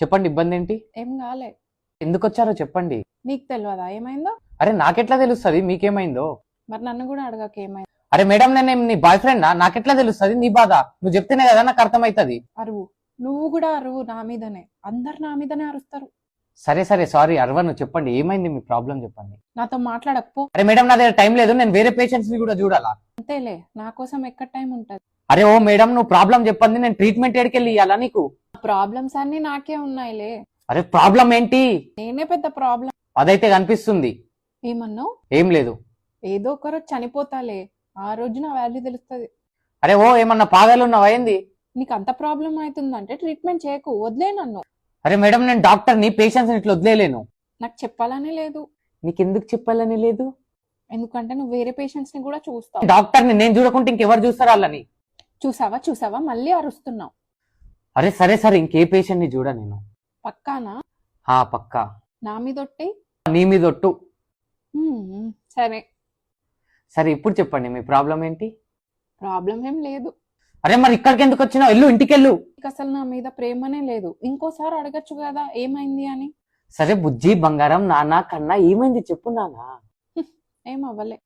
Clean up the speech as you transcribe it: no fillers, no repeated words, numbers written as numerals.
చెప్పండి, ఇబ్బంది ఏంటి? ఏం కాలే. ఎందుకు వచ్చారో చెప్పండి. నీకు తెలియదా ఏమైందో? అరే నాకెట్లా తెలుస్తుంది మీకేమైందో? మరి నన్ను కూడా అడగక ఏమైంది. అరే మేడం, నేను నీ బాయ్ ఫ్రెండ్ నాకెట్లా తెలుస్తుంది నీ బాధ? నువ్వు చెప్తేనే కదా నాకు అర్థమవుతుంది. అరువు, నువ్వు కూడా అరువు నా మీదనే. అందరు నా మీదనే అరుస్తారు. సరే సరే సారీ అరవను, చెప్పండి ఏమైంది మీ ప్రాబ్లం చెప్పండి. నాతో మాట్లాడకపో. అరే మేడం, నా దగ్గర టైం లేదు, నేను వేరే పేషెంట్స్ ని కూడా చూడాలా. అంతేలే, నా కోసం ఎక్కడ టైం ఉంటది. అరే ఓ మేడం, నువ్వు ప్రాబ్లం చెప్పండి, నేను ట్రీట్మెంట్ ఎక్కడికెళ్ళి ఇవ్వాలా నీకు? ప్రాబ్లమ్స్ అన్ని నాకే ఉన్నాయిలే. అరే ప్రాబ్లం ఏంటి? నేనే పెద్ద ప్రాబ్లం. అదైతే కనిపిస్తుంది. ఏమన్నావు? ఏం లేదు. ఏదో ఒక రోజు చనిపోతాలే, ఆ రోజు నా వాల్యూ తెలుస్తుంది. అరే ఓ, ఏమన్నా పాగాలు ఉన్నావా ఏంది? నీకు అంత ప్రాబ్లం అవుతుందంటే ట్రీట్మెంట్ చేయకు, వదిలే నన్ను. అరే మేడం, నేను డాక్టర్ని, పేషెంట్స్ ఇట్లా వదిలేలేను. నాకు చెప్పాలని లేదు. నీకెందుకు చెప్పాలని లేదు? ఎందుకంటే నువ్వు వేరే పేషెంట్స్ ని కూడా చూస్తావు. డాక్టర్ని నేను చూడకుంటే ఇంకెవరు చూస్తారు వాళ్ళని? చూసావా చూసావా, మళ్ళీ అరుస్తున్నావు. అరే సరే సరే, ఇంకే పేషెంట్ ని చూడ నేను. పక్కానా? పక్కా. నా మీదొట్టి. నీ మీద ఒట్టు. సరే. సరే ఇప్పుడు చెప్పండి మీ ప్రాబ్లం ఏంటి? ప్రాబ్లం ఏం లేదు. అరే మరి ఇక్కడికి ఎందుకు వచ్చినావు? వెళ్ళు, ఇంటికెళ్ళు. నీకు అసలు నా మీద ప్రేమనే లేదు. ఇంకోసారి అడగచ్చు కదా ఏమైంది అని. సరే బుజ్జి బంగారం, నాన్న కన్నా ఏమైంది చెప్పు నాన్న. ఏం అవ్వలే.